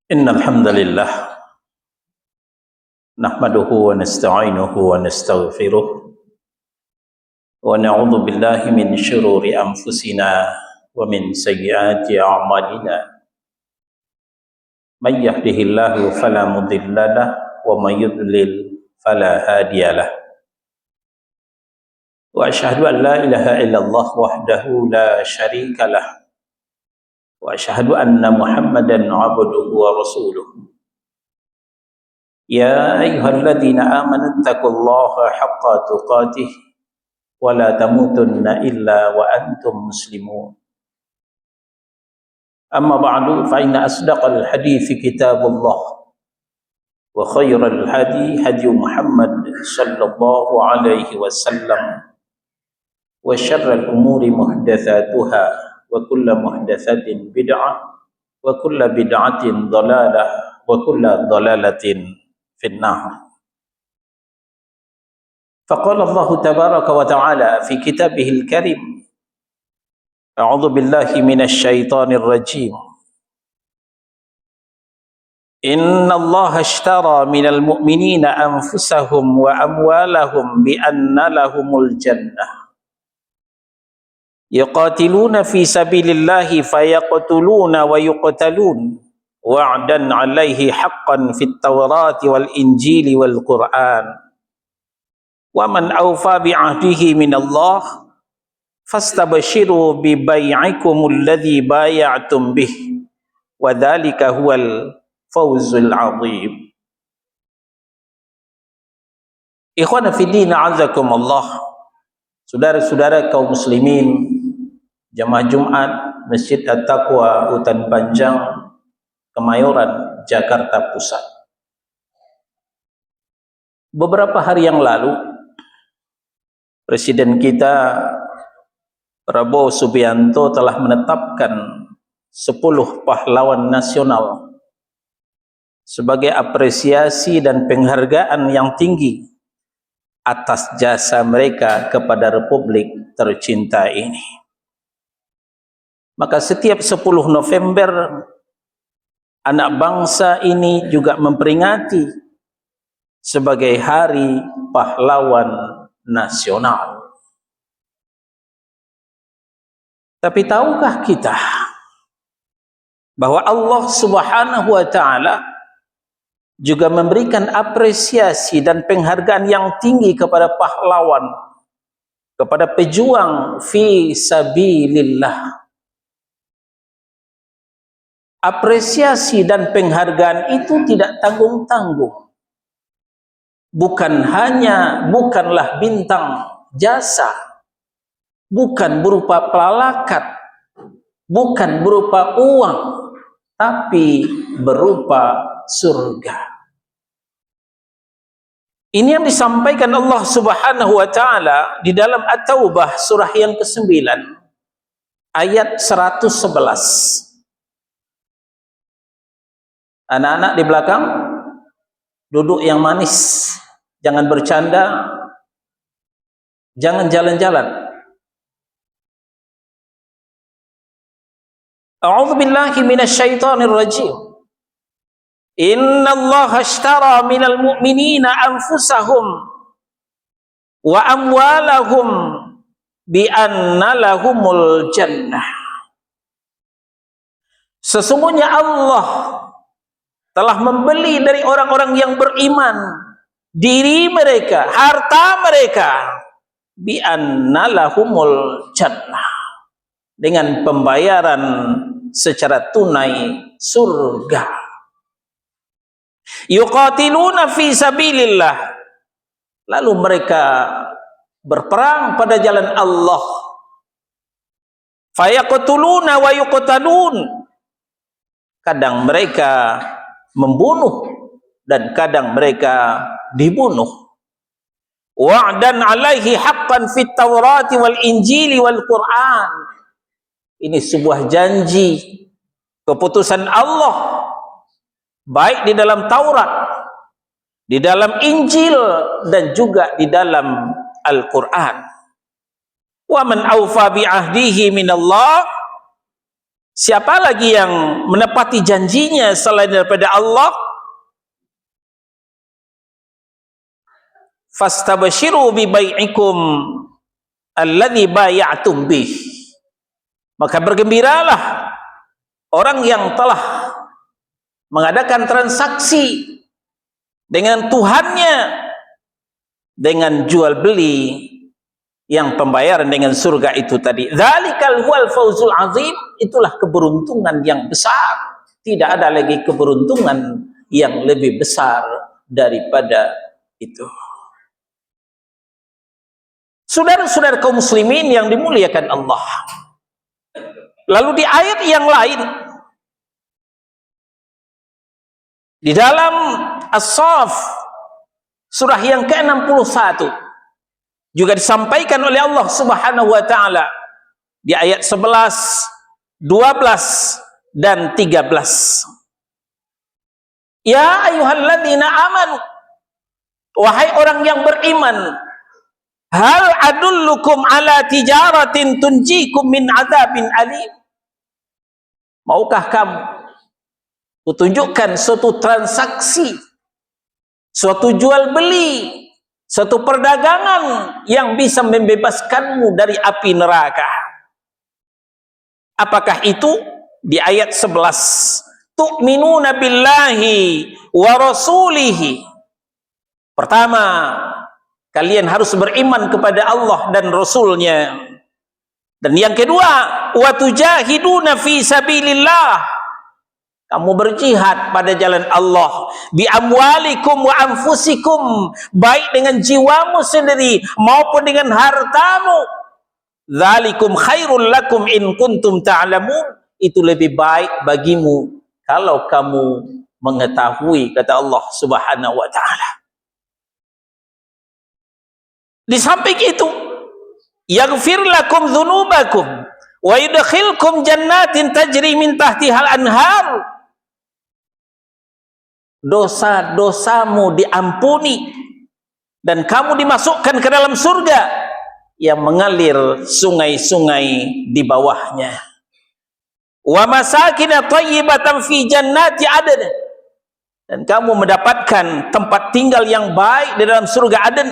إن الحمد لله نحمده ونستعينه ونستغفره ونعوذ بالله من شرور أنفسنا ومن سيئات أعمالنا من يهده الله فلا مضل له ومن يضلل فلا هادي له وأشهد أن لا إله إلا الله وحده لا شريك له وأشهد أن محمدا عبده ورسوله يا أيها الذين آمنوا اتقوا الله حق تقاته ولا تموتن إلا وأنتم مسلمون أما بعد فإن أصدق الحديث كتاب الله وخير الهدي هدي محمد صلى الله عليه وسلم وشر الأمور محدثاتها وكل محدثة بدعة وكل بدعة ضلالة وكل ضلالة في النار. فقال الله تبارك وتعالى في كتابه الكريم: أعوذ بالله من الشيطان الرجيم. إن الله اشترى من المؤمنين أنفسهم وأموالهم بأن لهم الجنة يقاتلون في سبيل الله فيقتلون ويقتلون وعدا عليه حقا في التوراة والإنجيل والقرآن ومن أوفى بعهده من الله فاستبشروا ببيعكم الذي بايعتم به وذلك هو الفوز العظيم. Ikhwan fillah a'azakumullah, saudara-saudara kaum muslimin jamaah Jumat Masjid At-Taqwa Hutan Panjang, Kemayoran, Jakarta Pusat. Beberapa hari yang lalu Presiden kita Prabowo Subianto telah menetapkan 10 pahlawan nasional sebagai apresiasi dan penghargaan yang tinggi atas jasa mereka kepada Republik tercinta ini. Maka setiap 10 November anak bangsa ini juga memperingati sebagai Hari Pahlawan Nasional. Tapi tahukah kita bahwa Allah Subhanahu wa Ta'ala juga memberikan apresiasi dan penghargaan yang tinggi kepada pahlawan, kepada pejuang fi sabilillah. Apresiasi dan penghargaan itu tidak tanggung-tanggung. Bukanlah bintang jasa, bukan berupa pelalakat, bukan berupa uang, tapi berupa surga. Ini yang disampaikan Allah Subhanahu wa Ta'ala di dalam At-Taubah surah yang ke-9 ayat 111. Anak-anak di belakang, duduk yang manis, jangan bercanda, jangan jalan-jalan. A'udzu billahi minasyaitonir rajim. Innallaha ashtara minal mu'minina anfusahum wa amwalahum bi anna lahumul jannah. Sesungguhnya Allah telah membeli dari orang-orang yang beriman diri mereka, harta mereka, bi anna lahumul jannah, dengan pembayaran secara tunai surga. Yuqatiluna fi sabilillah, lalu mereka berperang pada jalan Allah. Fayaqtuluna wa yuqtalun, kadang mereka membunuh dan kadang mereka dibunuh. Wa'dan alaihi haqqan fit Taurati wal Injili wal Quran. Ini sebuah janji, keputusan Allah, baik di dalam Taurat, di dalam Injil, dan juga di dalam Al-Quran. Wa man awfa bi ahdihi minallah, Siapa lagi yang menepati janjinya selain daripada Allah? Fastabshiru bi bai'ikum alladzi bay'atum bih. Maka bergembiralah orang yang telah mengadakan transaksi dengan Tuhannya dengan jual beli yang pembayaran dengan surga itu tadi. Dzalikal huwal fauzul azim, itulah keberuntungan yang besar. Tidak ada lagi keberuntungan yang lebih besar daripada itu. Saudara-saudara kaum muslimin yang dimuliakan Allah. Lalu di ayat yang lain, di dalam As-Saff surah yang ke-61 juga disampaikan oleh Allah Subhanahu wa taala di ayat 11, 12 dan 13. Ya ayyuhalladzina amanu, wahai orang yang beriman, hal adullukum ala tijaratin tunjikum min adzabin alim. Maukah kamu kutunjukkan suatu transaksi, suatu jual beli, suatu perdagangan yang bisa membebaskanmu dari api neraka? Apakah itu? Di ayat 11, tu'minuna billahi wa rasulihi. Pertama, kalian harus beriman kepada Allah dan Rasulnya. Dan yang kedua, wa tujahiduna fi sabilillah, kamu berjihad pada jalan Allah, bi amwalikum wa anfusikum, baik dengan jiwamu sendiri maupun dengan hartamu. Dzalikum khairul lakum in kuntum ta'lamun, itu lebih baik bagimu kalau kamu mengetahui, kata Allah Subhanahu wa taala. Di samping itu, yaghfir lakum dzunubakum wa yudkhilkum jannatin tajri min tahtihal anhar. Dosa-dosamu diampuni dan kamu dimasukkan ke dalam surga yang mengalir sungai-sungai di bawahnya. Wa masakin thayyibatan fi jannati adn, dan kamu mendapatkan tempat tinggal yang baik di dalam surga Aden.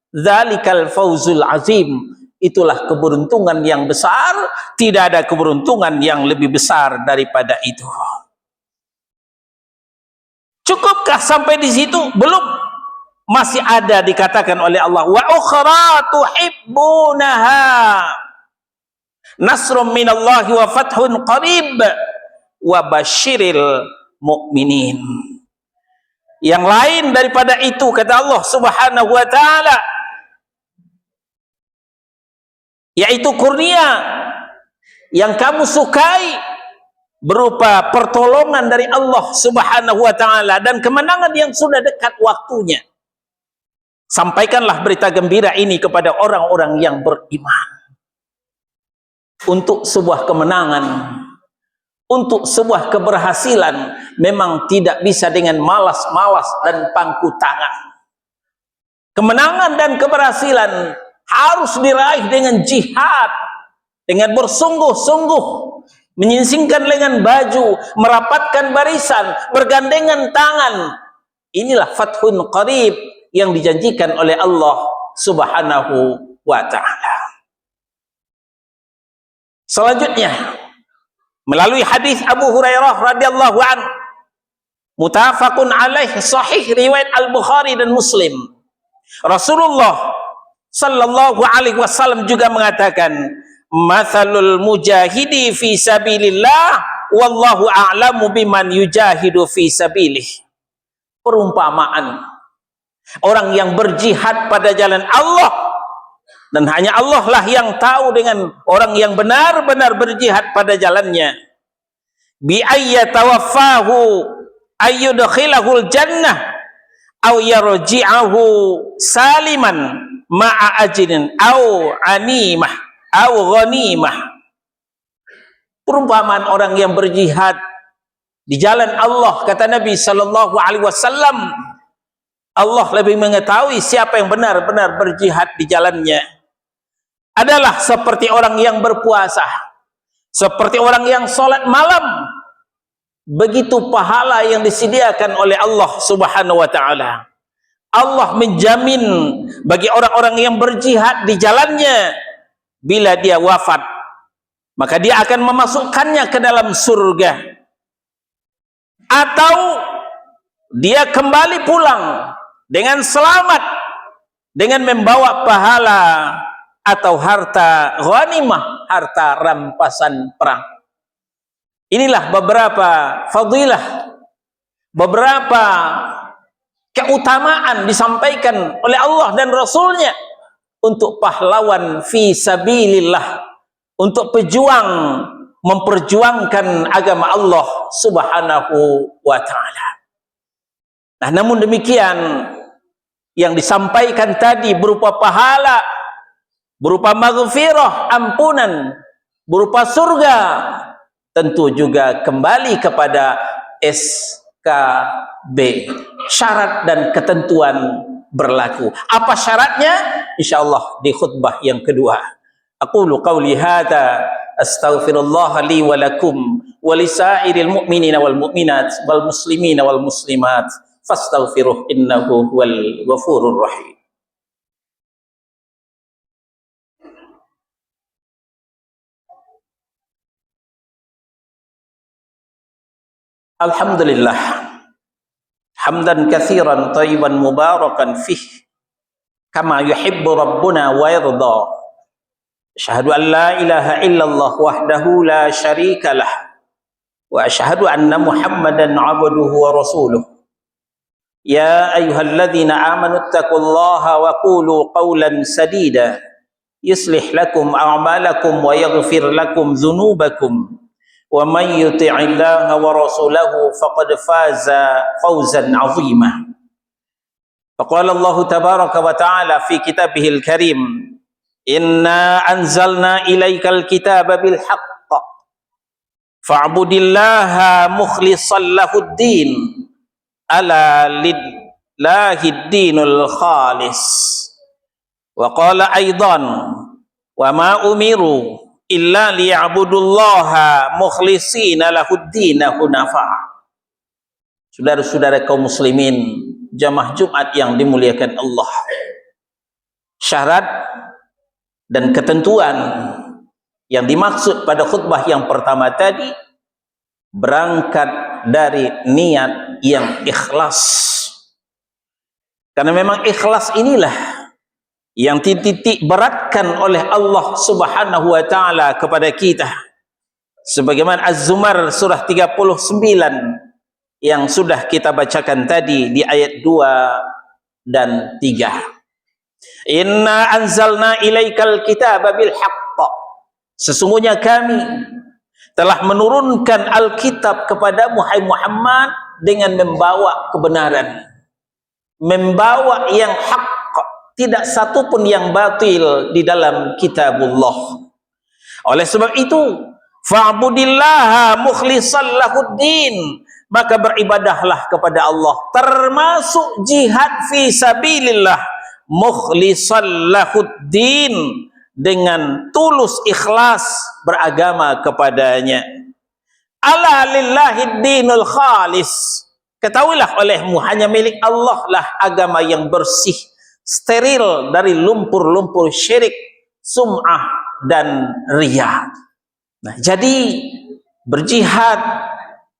Dzalikal fauzul azim, itulah keberuntungan yang besar. Tidak ada keberuntungan yang lebih besar daripada itu. Cukupkah sampai di situ? Belum. Masih ada dikatakan oleh Allah, wa ukhra tuhibbunaha nasrum minallahi wa fathun qarib wa basyiril mu'minin. Yang lain daripada itu, kata Allah Subhanahu wa taala, yaitu kurnia yang kamu sukai berupa pertolongan dari Allah Subhanahu wa taala dan kemenangan yang sudah dekat waktunya. Sampaikanlah berita gembira ini kepada orang-orang yang beriman. Untuk sebuah kemenangan, untuk sebuah keberhasilan, memang tidak bisa dengan malas-malas dan pangku tangan. Kemenangan dan keberhasilan harus diraih dengan jihad, dengan bersungguh-sungguh, menyingsingkan lengan baju, merapatkan barisan, bergandengan tangan. Inilah fathun qarib yang dijanjikan oleh Allah Subhanahu wa ta'ala. Selanjutnya, melalui hadis Abu Hurairah radhiyallahu anhu, muttafaqun alaih, sahih riwayat Al-Bukhari dan Muslim, Rasulullah sallallahu alaihi wasallam juga mengatakan, mathalul mujahidi fi sabilillah wallahu a'lamu biman yujahidu fi sabilih. Perumpamaan orang yang berjihad pada jalan Allah, dan hanya Allah lah yang tahu dengan orang yang benar-benar berjihad pada jalannya. Bi ayyatawaffahu ayyudkhilahul jannah aw yarji'ahu saliman ma'a ajrin aw animah aw ghanimah. Perumpamaan orang yang berjihad di jalan Allah, kata Nabi sallallahu alaihi wasallam, Allah lebih mengetahui siapa yang benar-benar berjihad di jalannya, adalah seperti orang yang berpuasa, seperti orang yang sholat malam, begitu pahala yang disediakan oleh Allah Subhanahu wa ta'ala. Allah menjamin bagi orang-orang yang berjihad di jalannya, bila dia wafat, maka dia akan memasukkannya ke dalam surga. Atau dia kembali pulang dengan selamat, dengan membawa pahala atau harta ghanimah, harta rampasan perang. Inilah beberapa fadilah, beberapa keutamaan disampaikan oleh Allah dan Rasulnya untuk pahlawan fi sabilillah, untuk pejuang memperjuangkan agama Allah Subhanahu wa ta'ala. Nah, namun demikian, yang disampaikan tadi berupa pahala, berupa maghfirah, ampunan, berupa surga, tentu juga kembali kepada SKB, syarat dan ketentuan berlaku. Apa syaratnya? Insyaallah di khutbah yang kedua. Aqulu qawli hadza astaghfirullah li wa lakum wa lisairil mu'minina wal mu'minat wal muslimina wal muslimat fastaghfiruh innahu huwal ghafurur rahim. Alhamdulillah hamdan katsiran thayyiban mubarakan fih kama yuhibbu rabbuna wa yarda. Asyhadu an la ilaha illallah wahdahu la syarika lah wa asyhadu anna Muhammadan abduhu wa rasuluh. Ya ayyuhalladzina amanu taqullaha wa qulu qawlan sadida yuslih lakum a'malakum wa yaghfir lakum dzunubakum wa man yuti'illaha wa rasulahu faqad faza fawzan 'azima. Faqala Allah tabaraka wa ta'ala fi kitabihil karim, inna anzalna ilaikal kitaba bil haqq fa'budillaha mukhlishan lahuddin ala lillahi dinul khalis. Wa qala aidan wa ma umiru illa liya'budullaha mukhlishina lahuddin hunafa. Saudara-saudara kaum muslimin, jamaah Jumat yang dimuliakan Allah, syarat dan ketentuan yang dimaksud pada khutbah yang pertama tadi berangkat dari niat yang ikhlas. Karena memang ikhlas inilah yang titik beratkan oleh Allah Subhanahu wa ta'ala kepada kita. Sebagaimana Az-Zumar surah 39 yang sudah kita bacakan tadi di ayat 2 dan 3. Inna anzalna ilaikal kitaba bil haqq. Sesungguhnya kami telah menurunkan Alkitab kepada Muhammad dengan membawa kebenaran, membawa yang hak, tidak satu pun yang batil di dalam kitabullah. Oleh sebab itu, fa'budillaha mukhlishan lahuddin, maka beribadahlah kepada Allah, termasuk jihad fi sabilillah, mukhlishan lahuddin, dengan tulus ikhlas beragama kepadanya. Ala lillahi dinul khalis, ketahuilah olehmu, hanya milik Allah lah agama yang bersih, steril dari lumpur-lumpur syirik, sum'ah dan riya. Nah, jadi berjihad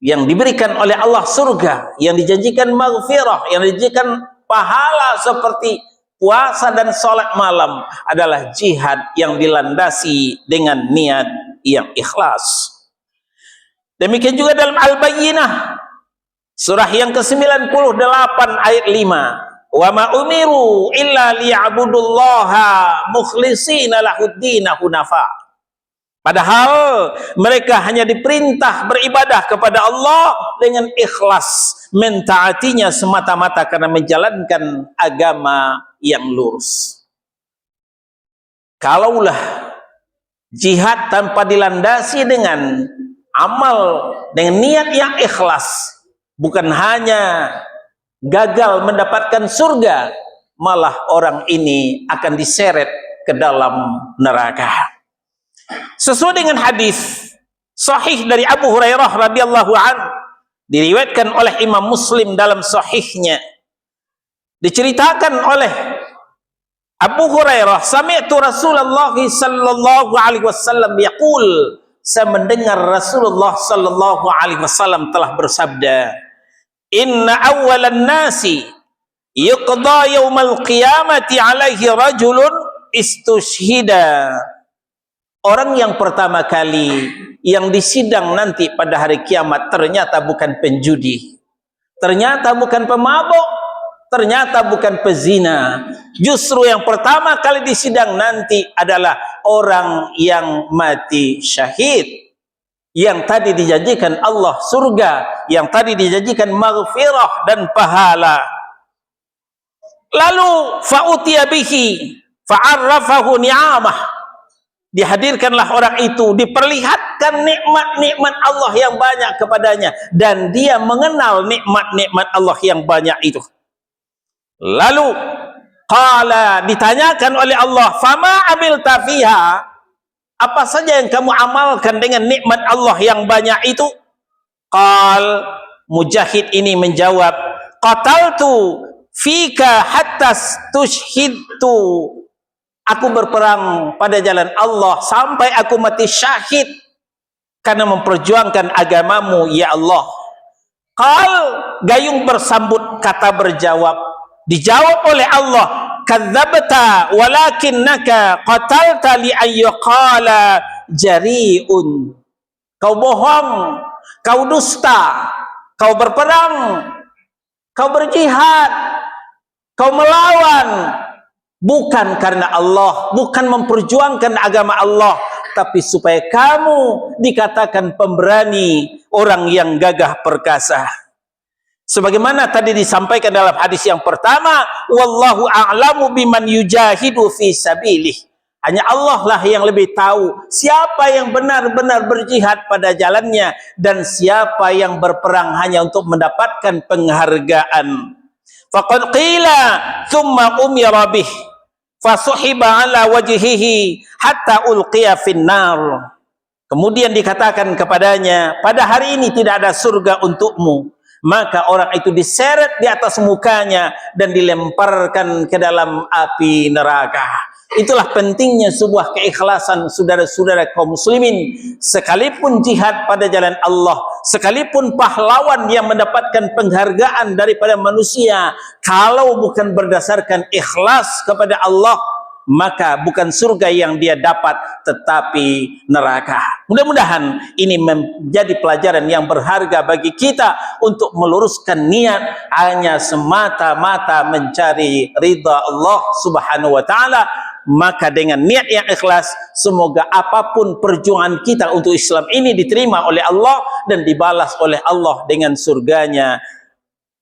yang diberikan oleh Allah surga, yang dijanjikan maghfirah, yang dijanjikan pahala seperti puasa dan sholat malam, adalah jihad yang dilandasi dengan niat yang ikhlas. Demikian juga dalam Al-Bayyinah surah yang ke-98 ayat 5, wa ma umiru illa liya'budullaha mukhlishina lahuddin hunafa. Padahal mereka hanya diperintah beribadah kepada Allah dengan ikhlas, mentaatinya semata-mata karena menjalankan agama yang lurus. Kalaulah jihad tanpa dilandasi dengan amal, dengan niat yang ikhlas, bukan hanya gagal mendapatkan surga, malah orang ini akan diseret ke dalam neraka. Sesuai dengan hadis Sahih dari Abu Hurairah radhiyallahu an, diriwayatkan oleh Imam Muslim dalam sahihnya. Diceritakan oleh Abu Hurairah, sami'tu Rasulullah sallallahu alaihi wasallam yaqul, saya mendengar Rasulullah sallallahu alaihi wasallam telah bersabda, inna awwalan nasi yuqda yaumal qiyamati alaihi rajulun istushhida. Orang yang pertama kali yang disidang nanti pada hari kiamat ternyata bukan penjudi, ternyata bukan pemabuk, ternyata bukan pezina. Justru yang pertama kali disidang nanti adalah orang yang mati syahid, yang tadi dijanjikan Allah surga, yang tadi dijanjikan maghfirah dan pahala. Lalu fa'utiya bihi fa'arrafahu ni'amah, dihadirkanlah orang itu, diperlihatkan nikmat-nikmat Allah yang banyak kepadanya, dan dia mengenal nikmat-nikmat Allah yang banyak itu. Lalu qala, ditanyakan oleh Allah, fama amilta fiha, apa saja yang kamu amalkan dengan nikmat Allah yang banyak itu? Qal, Mujahid ini menjawab, qataltu fika hatta tushhidtu, aku berperang pada jalan Allah sampai aku mati syahid karena memperjuangkan agamamu ya Allah. Qal, gayung bersambut kata berjawab, dijawab oleh Allah, kadzabta walakinnaka qatalta li ayyqala jari'un, kau bohong, kau dusta, kau berperang, kau berjihad, kau melawan bukan karena Allah, bukan memperjuangkan agama Allah, tapi supaya kamu dikatakan pemberani, orang yang gagah perkasa. Sebagaimana tadi disampaikan dalam hadis yang pertama, wallahu a'lamu biman yujahidu fi sabilih, hanya Allah lah yang lebih tahu siapa yang benar-benar berjihad pada jalannya dan siapa yang berperang hanya untuk mendapatkan penghargaan. Faqad qila thumma umira bih fasuhiba ala wajhihi hatta ulqiya finnar, kemudian dikatakan kepadanya, pada hari ini tidak ada surga untukmu, maka orang itu diseret di atas mukanya dan dilemparkan ke dalam api neraka. Itulah pentingnya sebuah keikhlasan, saudara-saudara kaum muslimin. Sekalipun jihad pada jalan Allah, sekalipun pahlawan yang mendapatkan penghargaan daripada manusia, kalau bukan berdasarkan ikhlas kepada Allah, maka bukan surga yang dia dapat, tetapi neraka. Mudah-mudahan ini menjadi pelajaran yang berharga bagi kita untuk meluruskan niat hanya semata-mata mencari ridha Allah Subhanahu wa taala. Maka dengan niat yang ikhlas, semoga apapun perjuangan kita untuk Islam ini diterima oleh Allah dan dibalas oleh Allah dengan surganya.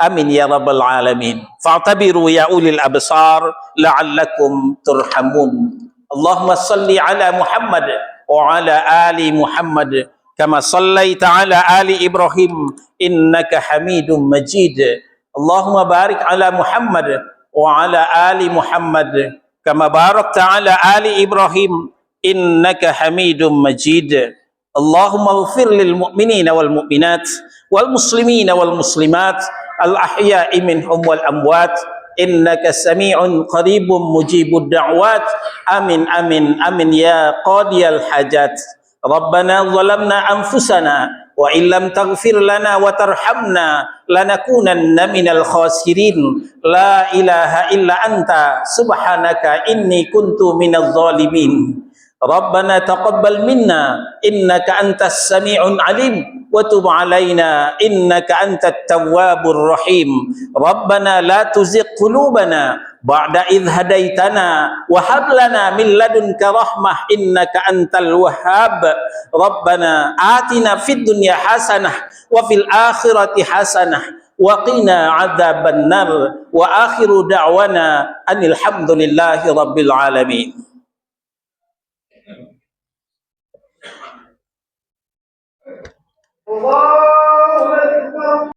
Amin ya rabbal alamin. Fa'tabiru ya ulil absar la'allakum turhamun. Allahumma salli ala Muhammad wa ala ali Muhammad kama sallaita ala ali Ibrahim innaka Hamidum Majid. Allahumma barik ala Muhammad wa ala ali Muhammad kama barakta ala ali Ibrahim innaka Hamidum Majid. Allahumma ighfir lil mu'minina wal mu'minat wal muslimina wal muslimat al-ahya'i minhum wal amwat innaka sami'un qaribun mujibud da'wat. Amin amin amin ya qadiyal hajat. Rabbana zalamna anfusana wa illam taghfir lana wa tarhamna lanakunanna minal khasirin. La ilaha illa anta subhanaka inni kuntu minadh zalimin. Rabbana taqabbal minna innaka antas sami'un alim wa tub alaina innaka antat tawwabur rahim. Rabbana la tuzigh qulubana ba'da idh hadaitana wa hab lana min ladunka rahmah innaka antal wahhab. Rabbana atina fid dunya hasanah wa fil akhirati hasanah wa qina adzaban nar. Wa akhiru da'wana anil hamdulillahi rabbil alamin. Allah